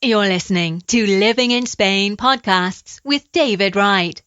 You're listening to Living in Spain podcasts with David Wright.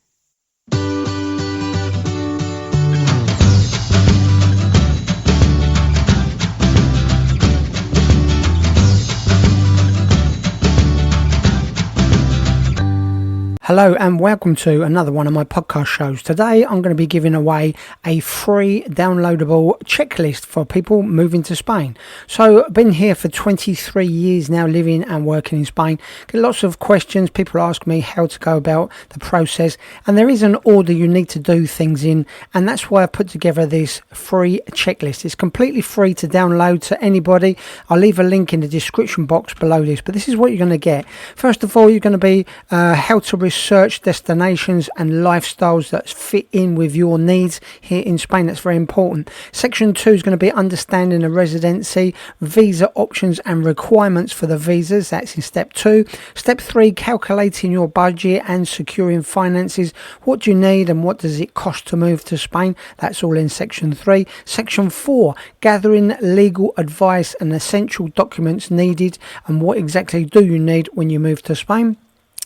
Hello and welcome to another one of my podcast shows. Today I'm going to be giving away a free downloadable checklist for people moving to Spain. So I've been here for 23 years now, living and working in Spain. Get lots of questions. People ask me how to go about the process, and there is an order you need to do things in, and that's why I put together this free checklist. It's completely free to download to anybody. I'll leave a link in the description box below this, but this is what you're going to get. First of all, you're going to be how to research destinations and lifestyles that fit in with your needs here in Spain. That's very important. Section 2 is going to be understanding the residency, visa options and requirements for the visas. That's in step 2. Step 3, calculating your budget and securing finances. What do you need and what does it cost to move to Spain? That's all in section 3. Section 4, gathering legal advice and essential documents needed, and what exactly do you need when you move to Spain.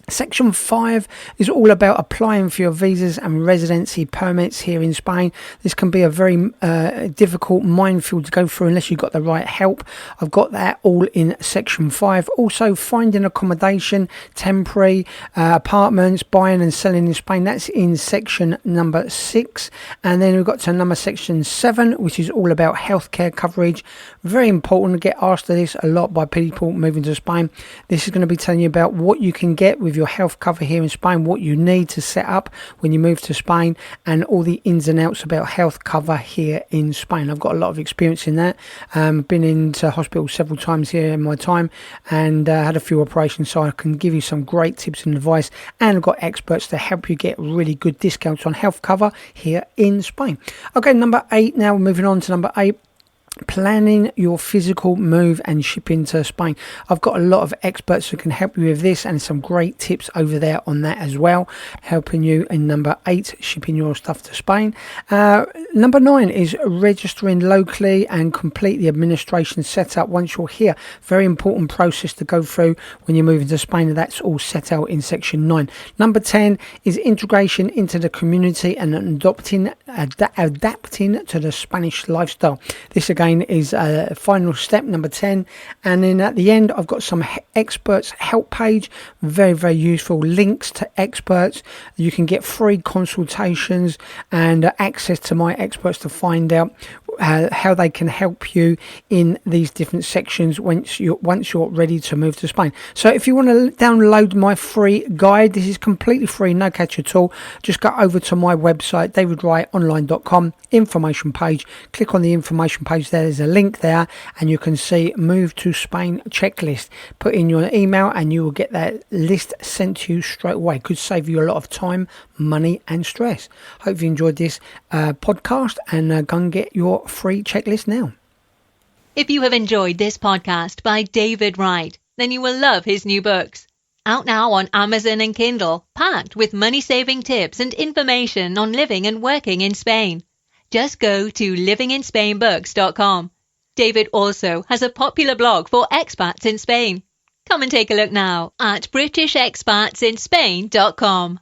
Section 5 is all about applying for your visas and residency permits here in Spain. This can be a very difficult minefield to go through unless you've got the right help. I've got that all in section 5. Also, finding accommodation, temporary apartments, buying and selling in Spain. That's in section number 6. And then we've got to section 7, which is all about healthcare coverage. Very important. To get asked this a lot by people moving to Spain. This is going to be telling you about what you can get with your health cover here in Spain, what you need to set up when you move to Spain, and all the ins and outs about health cover here in Spain. I've got a lot of experience in that. Been into hospital several times here in my time, and had a few operations, so I can give you some great tips and advice, and I've got experts to help you get really good discounts on health cover here in Spain. Okay, number 8 now. We're moving on to number 8. Planning your physical move and shipping to Spain. I've got a lot of experts who can help you with this, and some great tips over there on that as well, helping you in number 8, shipping your stuff to Spain. Number 9 is registering locally and complete the administration setup once you're here. Very important process to go through when you're moving to Spain, and that's all set out in section 9. Number 10 is integration into the community and adapting to the Spanish lifestyle. This again is a final step, number 10. And then at the end, I've got some experts help page, very, very useful links to experts. You can get free consultations and access to my experts to find out how they can help you in these different sections once you're ready to move to Spain. So if you want to download my free guide, this is completely free, no catch at all. Just go over to my website, davidwrightonline.com, information page. Click on the information page. There's a link there, and you can see Move to Spain checklist. Put in your email and you will get that list sent to you straight away. Could save you a lot of time, money and stress. Hope you enjoyed this podcast, and go and get your free checklist now. If you have enjoyed this podcast by David Wright, then you will love his new books. Out now on Amazon and Kindle, packed with money-saving tips and information on living and working in Spain. Just go to livinginspainbooks.com. David also has a popular blog for expats in Spain. Come and take a look now at britishexpatsinspain.com.